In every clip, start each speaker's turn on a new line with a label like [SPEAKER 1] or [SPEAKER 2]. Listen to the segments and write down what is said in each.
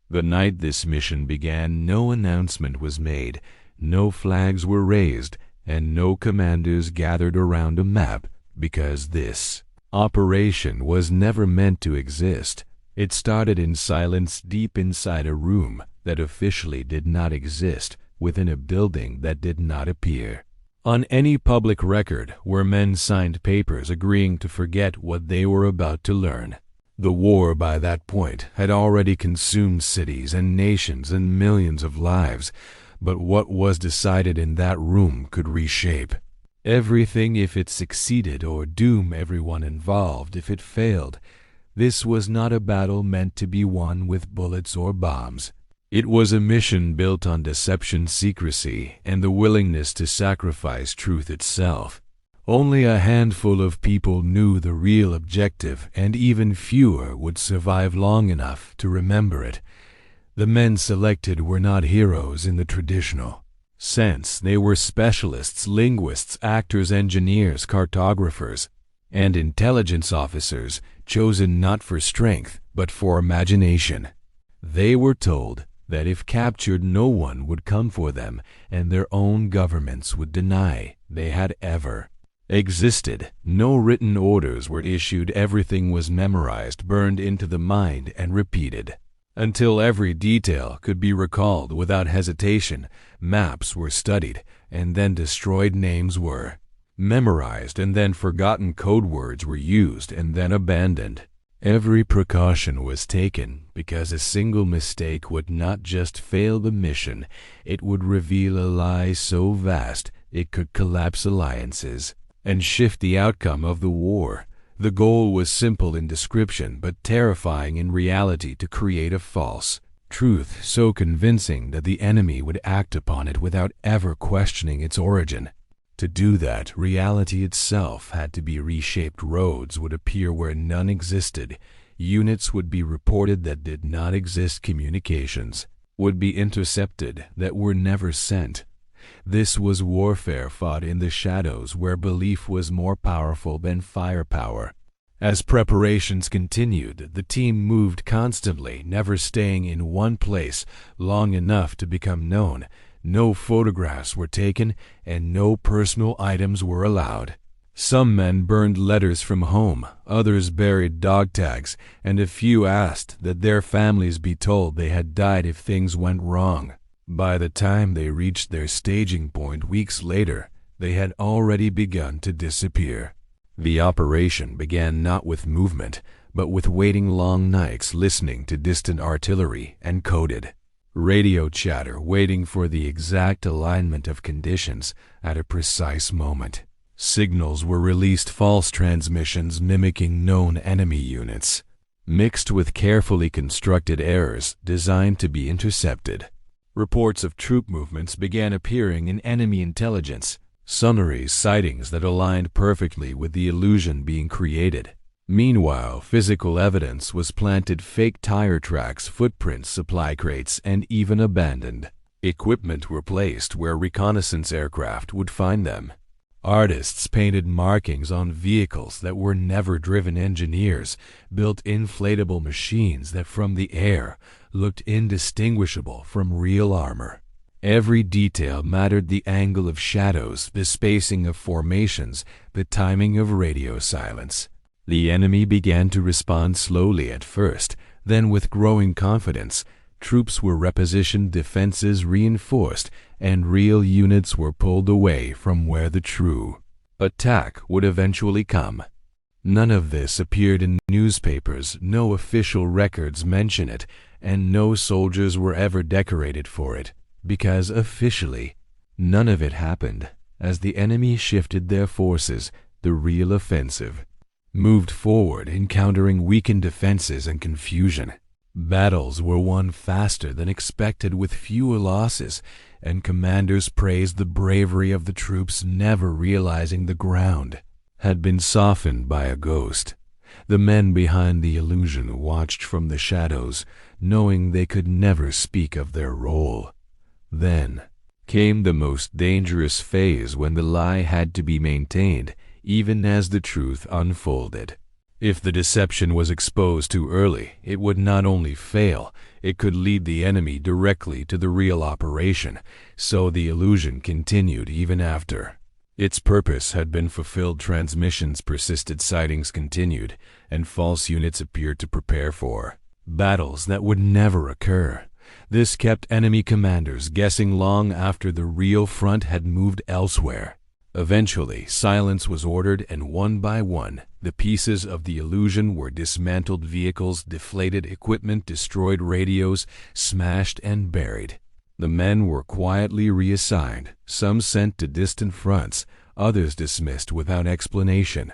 [SPEAKER 1] The night this mission began, no announcement was made, no flags were raised, and no commanders gathered around a map, because this operation was never meant to exist. It started in silence deep inside a room that officially did not exist, within a building that did not appear on any public record, where men signed papers agreeing to forget what they were about to learn. The war by that point had already consumed cities and nations and millions of lives, but what was decided in that room could reshape everything if it succeeded, or doom everyone involved if it failed. This was not a battle meant to be won with bullets or bombs. It was a mission built on deception, secrecy, and the willingness to sacrifice truth itself. Only a handful of people knew the real objective, and even fewer would survive long enough to remember it. The men selected were not heroes in the traditional sense. They were specialists, linguists, actors, engineers, cartographers, and intelligence officers, chosen not for strength, but for imagination. They were told that if captured, no one would come for them, and their own governments would deny they had ever existed. No written orders were issued. Everything was memorized, burned into the mind, and repeated until every detail could be recalled without hesitation. Maps were studied and then destroyed. Names were memorized and then forgotten. Code words were used and then abandoned. Every precaution was taken, because a single mistake would not just fail the mission, it would reveal a lie so vast it could collapse alliances and shift the outcome of the war. The goal was simple in description, but terrifying in reality: to create a false truth so convincing that the enemy would act upon it without ever questioning its origin. To do that, reality itself had to be reshaped. Roads would appear where none existed. Units would be reported that did not exist. Communications would be intercepted that were never sent. This was warfare fought in the shadows, where belief was more powerful than firepower. As preparations continued, the team moved constantly, never staying in one place long enough to become known. No photographs were taken, and no personal items were allowed. Some men burned letters from home, others buried dog tags, and a few asked that their families be told they had died if things went wrong. By the time they reached their staging point weeks later, they had already begun to disappear. The operation began not with movement, but with waiting long nights, listening to distant artillery and coded radio chatter, waiting for the exact alignment of conditions at a precise moment. Signals were released, false transmissions mimicking known enemy units, mixed with carefully constructed errors designed to be intercepted. Reports of troop movements began appearing in enemy intelligence, summaries, sightings that aligned perfectly with the illusion being created. Meanwhile, physical evidence was planted: fake tire tracks, footprints, supply crates, and even abandoned equipment were placed where reconnaissance aircraft would find them. Artists painted markings on vehicles that were never driven. Engineers built inflatable machines that from the air looked indistinguishable from real armor. Every detail mattered: the angle of shadows, the spacing of formations, the timing of radio silence. The enemy began to respond slowly at first, then with growing confidence. Troops were repositioned, defenses reinforced, and real units were pulled away from where the true attack would eventually come. None of this appeared in newspapers, no official records mention it, and no soldiers were ever decorated for it, because officially none of it happened. As the enemy shifted their forces, the real offensive moved forward, encountering weakened defenses and confusion. Battles were won faster than expected with fewer losses, and commanders praised the bravery of the troops, never realizing the ground had been softened by a ghost. The men behind the illusion watched from the shadows, knowing they could never speak of their role. Then came the most dangerous phase, when the lie had to be maintained even as the truth unfolded. If the deception was exposed too early, it would not only fail, it could lead the enemy directly to the real operation, so the illusion continued even after. Its purpose had been fulfilled. Transmissions persisted, sightings continued, and false units appeared to prepare for battles that would never occur. This kept enemy commanders guessing long after the real front had moved elsewhere. Eventually, silence was ordered, and one by one, the pieces of the illusion were dismantled. Vehicles deflated, equipment destroyed, radios smashed and buried. The men were quietly reassigned, some sent to distant fronts, others dismissed without explanation.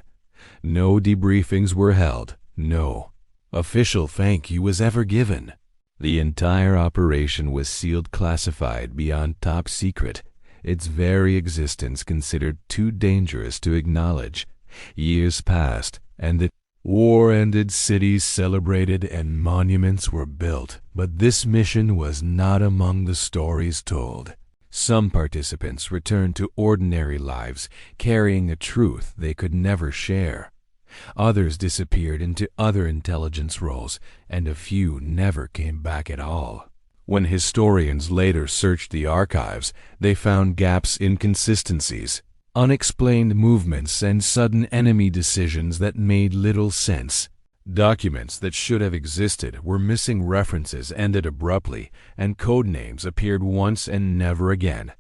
[SPEAKER 1] No debriefings were held, no official thank you was ever given. The entire operation was sealed, classified beyond top secret, its very existence considered too dangerous to acknowledge. Years passed, and the war ended. Cities celebrated and monuments were built, but this mission was not among the stories told. Some participants returned to ordinary lives, carrying a truth they could never share. Others disappeared into other intelligence roles, and a few never came back at all. When historians later searched the archives, they found gaps, inconsistencies, unexplained movements, and sudden enemy decisions that made little sense. Documents that should have existed were missing, references ended abruptly, and code names appeared once and never again.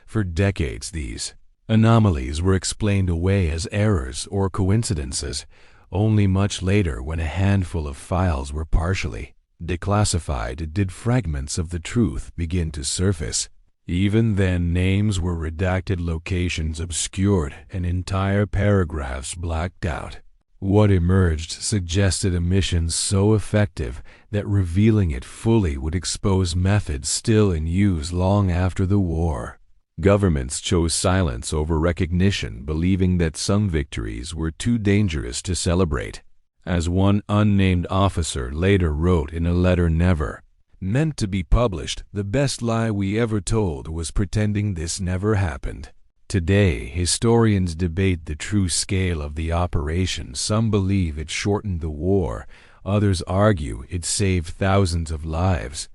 [SPEAKER 1] For decades, these anomalies were explained away as errors or coincidences. Only much later, when a handful of files were partially declassified, did fragments of the truth begin to surface. Even then, names were redacted, locations obscured, and entire paragraphs blacked out. What emerged suggested a mission so effective that revealing it fully would expose methods still in use long after the war. Governments chose silence over recognition, believing that some victories were too dangerous to celebrate. As one unnamed officer later wrote in a letter never meant to be published, the best lie we ever told was pretending this never happened. Today, historians debate the true scale of the operation. Some believe it shortened the war, others argue it saved thousands of lives.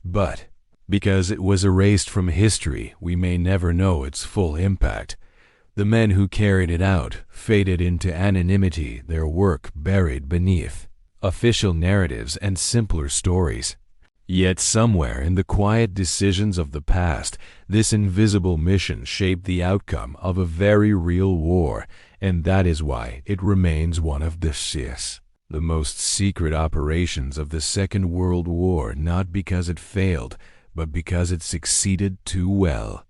[SPEAKER 1] But because it was erased from history, we may never know its full impact. The men who carried it out faded into anonymity, their work buried beneath official narratives and simpler stories. Yet somewhere in the quiet decisions of the past, this invisible mission shaped the outcome of a very real war, and that is why it remains one of the most secret operations of the Second World War, not because it failed, but because it succeeded too well.